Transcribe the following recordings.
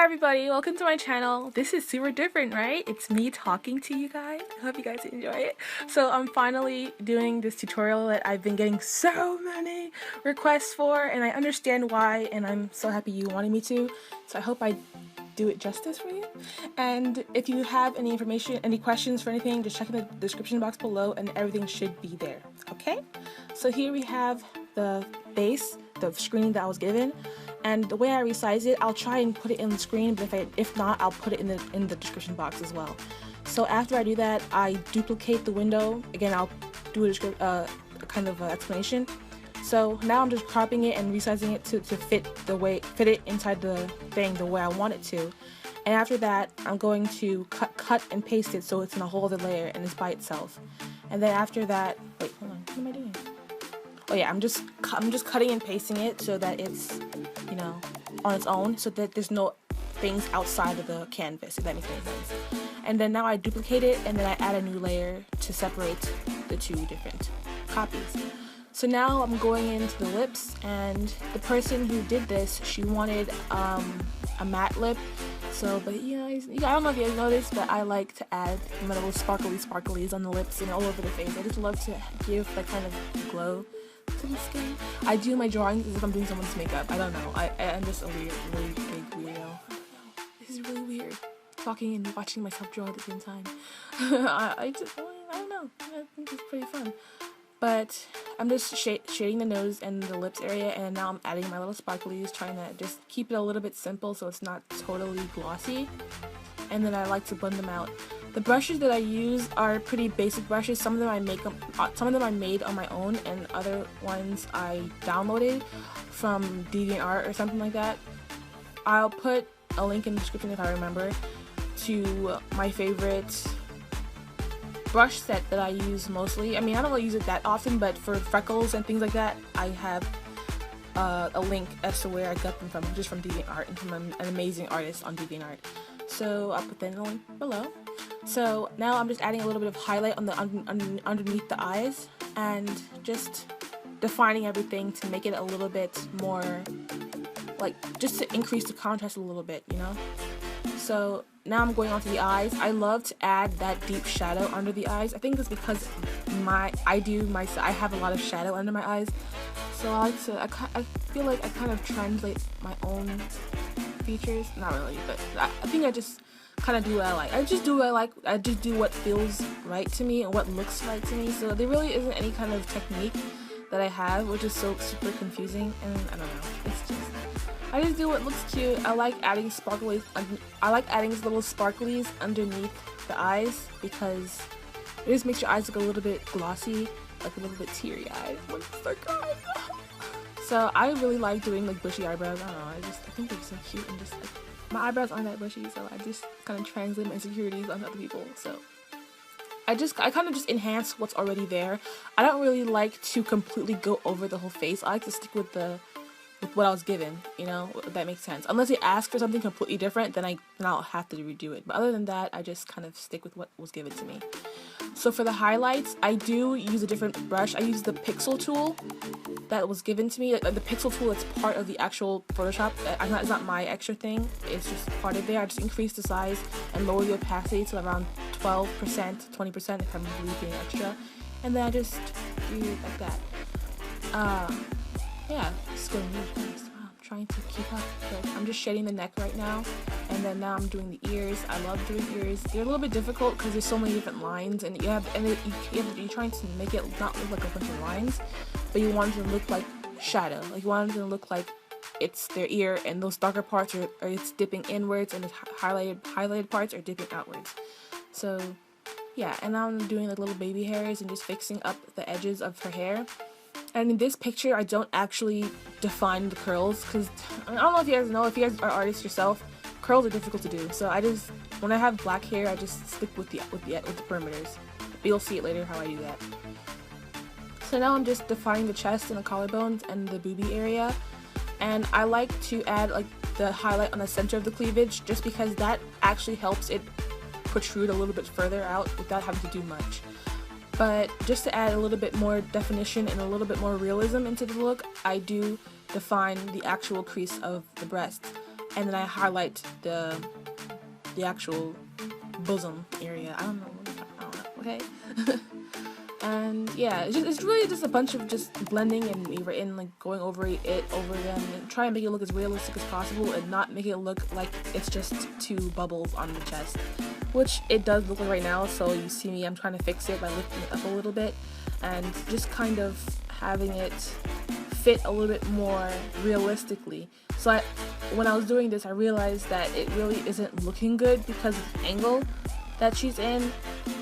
Hi everybody, welcome to my channel. This is super different, right? It's me talking to you guys. I hope you guys enjoy it. So I'm finally doing this tutorial that I've been getting so many requests for, and I understand why, and I'm so happy you wanted me to. So I hope I do it justice for you. And if you have any information, any questions for anything, just check in the description box below and everything should be there, okay? So here we have the base, the screen that I was given. And the way I resize it, I'll try and put it in the screen, but if not, I'll put it in the description box as well. So after I do that, I duplicate the window. Again, I'll do a kind of explanation. So now I'm just cropping it and resizing it to fit it inside the thing the way I want it to. And after that, I'm going to cut and paste it so it's in a whole other layer and it's by itself. And then after that, wait, hold on, what am I doing? Oh yeah, I'm just cutting and pasting it so that it's, you know, on its own, so that there's no things outside of the canvas, if that makes any sense. And then now I duplicate it, and then I add a new layer to separate the two different copies. So now I'm going into the lips, and the person who did this, she wanted a matte lip. So, but you know, I don't know if you guys noticed, but I like to add my little sparklies on the lips and all over the face. I just love to give that kind of glow to the skin. I do my drawings as if I'm doing someone's makeup. I don't know. I'm just a really big weirdo. This is really weird. Talking and watching myself draw at the same time. I don't know. I think it's pretty fun. But I'm just shading the nose and the lips area, and now I'm adding my little sparklies, trying to just keep it a little bit simple so it's not totally glossy. And then I like to blend them out. The brushes that I use are pretty basic brushes. Some of them I made on my own, and other ones I downloaded from DeviantArt or something like that. I'll put a link in the description if I remember to my favorite brush set that I use mostly. I mean, I don't really use it that often, but for freckles and things like that, I have a link as to where I got them from, just from DeviantArt and from an amazing artist on DeviantArt. So I'll put that in the link below. So now I'm just adding a little bit of highlight on the underneath the eyes and just defining everything to make it a little bit more, like, just to increase the contrast a little bit, you know? So now I'm going on to the eyes. I love to add that deep shadow under the eyes. I think it's because I have a lot of shadow under my eyes. So I feel like I kind of translate my own features. Not really, but I think I just kind of do what I like. I just do what I like. I just do what feels right to me and what looks right to me. So there really isn't any kind of technique that I have, which is so super confusing, and I don't know. It's just, I just do what looks cute. I like adding sparklies. I like adding little sparklies underneath the eyes because it just makes your eyes look a little bit glossy, like a little bit teary-eyed when you start crying. So I really like doing like bushy eyebrows. I don't know. I think they're so cute, and just like, my eyebrows aren't that bushy, so I just kind of translate my insecurities on other people. So I kind of just enhance what's already there. I don't really like to completely go over the whole face. I like to stick with what I was given, you know, if that makes sense. Unless they ask for something completely different, then I'll have to redo it. But other than that, I just kind of stick with what was given to me. So for the highlights, I do use a different brush. I use the pixel tool that was given to me. The pixel tool that's part of the actual Photoshop. It's not my extra thing. It's just part of there. I just increase the size and lower the opacity to around 12%, 20% if I'm really being extra. And then I just do it like that. Yeah, it's going really fast. I'm trying to keep up, but I'm just shading the neck right now, and then now I'm doing the ears. I love doing ears. They're a little bit difficult because there's so many different lines, and you're trying to make it not look like a bunch of lines, but you want it to look like shadow. Like you want it to look like it's their ear, and those darker parts are it's dipping inwards, and the highlighted parts are dipping outwards. So yeah, and now I'm doing like little baby hairs and just fixing up the edges of her hair. And in this picture, I don't actually define the curls because I don't know if you guys know, if you guys are artists yourself, curls are difficult to do. So when I have black hair, I just stick with the perimeters. But you'll see it later how I do that. So now I'm just defining the chest and the collarbones and the boobie area. And I like to add like the highlight on the center of the cleavage just because that actually helps it protrude a little bit further out without having to do much. But just to add a little bit more definition and a little bit more realism into the look, I do define the actual crease of the breast. and then I highlight the actual bosom area. I don't know, okay. And yeah, it's really just a bunch of just blending and rewritten, like going over it over again, and try and make it look as realistic as possible and not make it look like it's just two bubbles on the chest, which it does look like right now. So you see me, I'm trying to fix it by lifting it up a little bit and just kind of having it fit a little bit more realistically. So when I was doing this, I realized that it really isn't looking good because of the angle that she's in.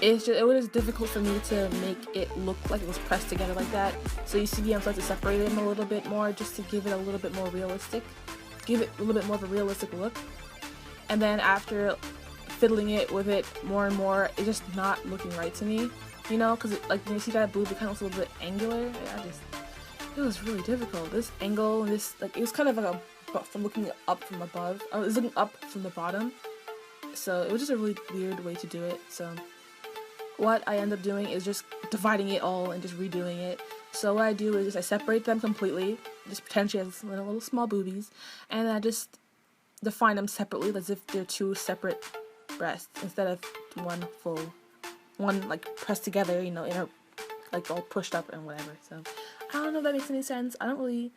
It was difficult for me to make it look like it was pressed together like that. So you see me, I'm starting to separate them a little bit more just to give it a little bit more realistic, give it a little bit more of a realistic look. And then after fiddling it with it more and more, it's just not looking right to me, you know, because like when you see that boob, it kind of looks a little bit angular. It was really difficult. This angle and this, like, it was kind of like from looking up from above. It was looking up from the bottom. So it was just a really weird way to do it. So what I end up doing is just dividing it all and just redoing it. So what I do is I separate them completely, just pretend she has little small boobies, and I just define them separately as if they're two separate breasts instead of one like pressed together, you know, in her, like all pushed up and whatever. So I don't know if that makes any sense. I don't know,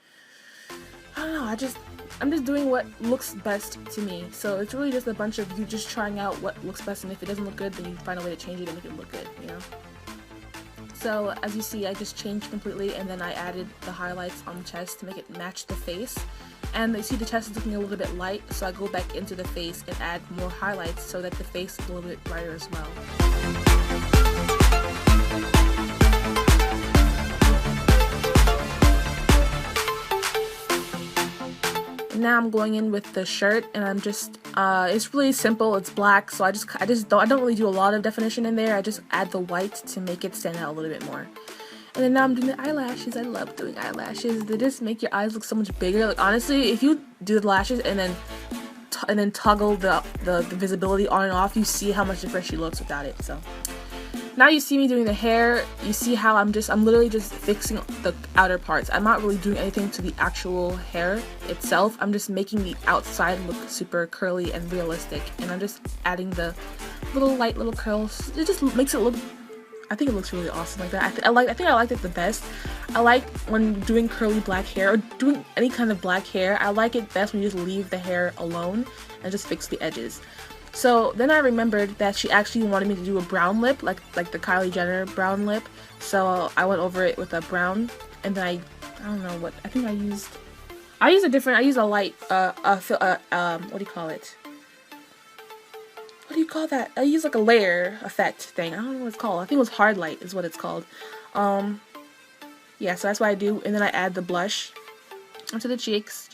I'm just doing what looks best to me. So it's really just a bunch of you just trying out what looks best, and if it doesn't look good, then you find a way to change it and make it look good, you know. So as you see, I just changed completely, and then I added the highlights on the chest to make it match the face. And you see the chest is looking a little bit light, so I go back into the face and add more highlights so that the face is a little bit brighter as well. Now I'm going in with the shirt, and I'm just it's really simple. It's black, so I don't really do a lot of definition in there. I just add the white to make it stand out a little bit more. And then now I'm doing the eyelashes. I love doing eyelashes. They just make your eyes look so much bigger. Like, honestly, if you do the lashes and then toggle the visibility on and off, you see how much different she looks without it. So now you see me doing the hair. You see how I'm literally just fixing the outer parts. I'm not really doing anything to the actual hair itself. I'm just making the outside look super curly and realistic, and I'm just adding the light little curls. It just makes it look, I think it looks really awesome like that. I think I liked it the best. I like when doing curly black hair or doing any kind of black hair, I like it best when you just leave the hair alone and just fix the edges. So then I remembered that she actually wanted me to do a brown lip, like the Kylie Jenner brown lip. So I went over it with a brown, and then I don't know what, I think I used a light, what do you call it? What do you call that? I use like a layer effect thing. I don't know what it's called. I think it was hard light is what it's called. Yeah, so that's what I do, and then I add the blush onto the cheeks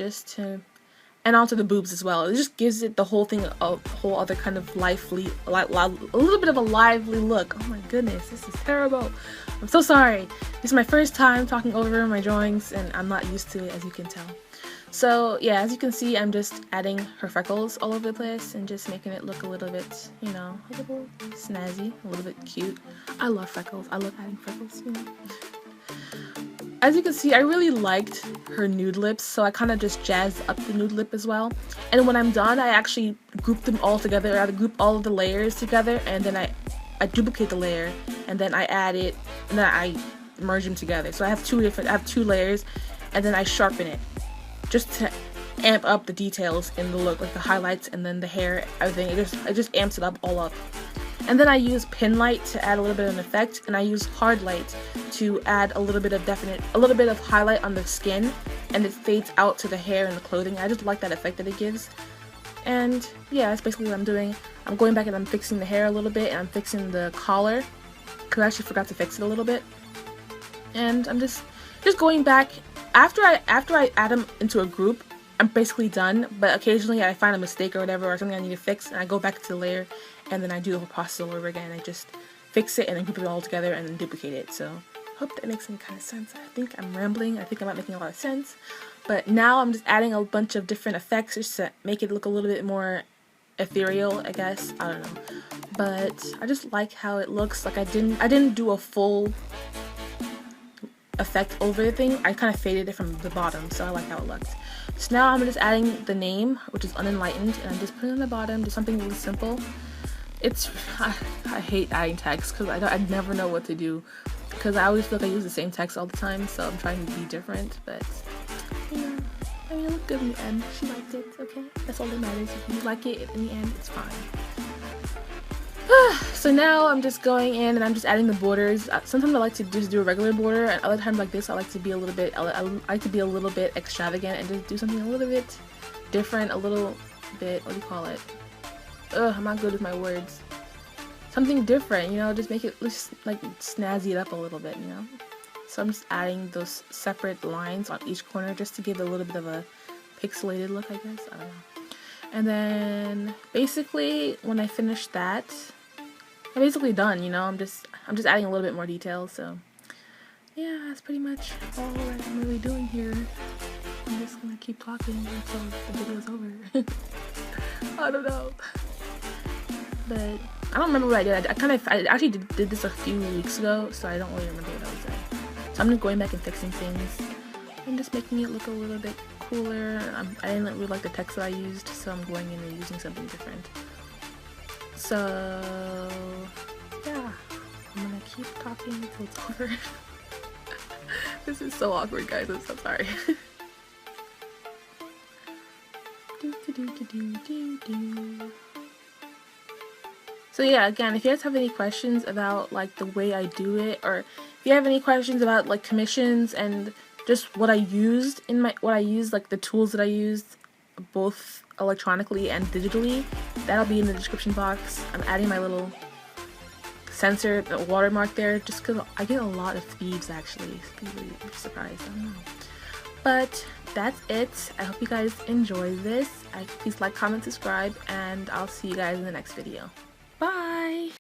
and onto the boobs as well. It just gives it the whole thing a whole other kind of a little bit of a lively look. Oh my goodness, this is terrible. I'm so sorry. This is my first time talking over my drawings, and I'm not used to it, as you can tell. So yeah, as you can see, I'm just adding her freckles all over the place and just making it look a little bit, you know, a little snazzy, a little bit cute. I love freckles. I love adding freckles, you know. As you can see, I really liked her nude lips, so I kind of just jazzed up the nude lip as well. And when I'm done, I actually group them all together. I group all of the layers together, and then I duplicate the layer, and then I add it, and then I merge them together. So I have two layers, and then I sharpen it, just to amp up the details in the look, like the highlights and then the hair, everything. It just amps it up all up. And then I use pin light to add a little bit of an effect, and I use hard light to add a little bit of highlight on the skin, and it fades out to the hair and the clothing. I just like that effect that it gives. And yeah, that's basically what I'm doing. I'm going back and I'm fixing the hair a little bit, and I'm fixing the collar, because I actually forgot to fix it a little bit. And I'm just going back. After I add them into a group, I'm basically done, but occasionally I find a mistake or whatever, or something I need to fix, and I go back to the layer, and then I do the whole process all over again. I just fix it and then group it all together and then duplicate it. So hope that makes any kind of sense. I think I'm rambling. I think I'm not making a lot of sense. But now I'm just adding a bunch of different effects just to make it look a little bit more ethereal, I guess. I don't know. But I just like how it looks. Like I didn't do a full effect over the thing, I kind of faded it from the bottom, so I like how it looked. So now I'm just adding the name, which is unenlightened, and I'm just putting it on the bottom, just something really simple. I hate adding text because I never know what to do, because I always feel like I use the same text all the time, so I'm trying to be different. But yeah, I mean, it looked good in the end. She liked it, okay? That's all that matters. If you like it in the end, it's fine. So now I'm just going in and I'm just adding the borders. Sometimes I like to just do a regular border, and other times like this I like to be a little bit extravagant and just do something a little bit different, a little bit, what do you call it? Ugh, I'm not good with my words. Something different, you know, just make it just like snazzy it up a little bit, you know. So I'm just adding those separate lines on each corner just to give it a little bit of a pixelated look, I guess. I don't know. And then basically when I finish that, I'm basically done, you know. I'm just adding a little bit more detail. So yeah, that's pretty much all that I'm really doing here. I'm just gonna keep talking until the video's over. I don't know, but I don't remember what I did. I actually did this a few weeks ago, so I don't really remember what I was doing. So I'm just going back and fixing things and just making it look a little bit cooler. I didn't really like the text that I used, so I'm going in and using something different. So yeah, I'm gonna keep talking until it's over. This is so awkward, guys. I'm so sorry. So yeah, again, if you guys have any questions about like the way I do it, or if you have any questions about like commissions and just what I used in like the tools that I used both electronically and digitally, that'll be in the description box. I'm adding my little sensor, the watermark there, just because I get a lot of thieves actually. People would be surprised, I don't know. But that's it. I hope you guys enjoy this. Please like, comment, subscribe, and I'll see you guys in the next video. Bye!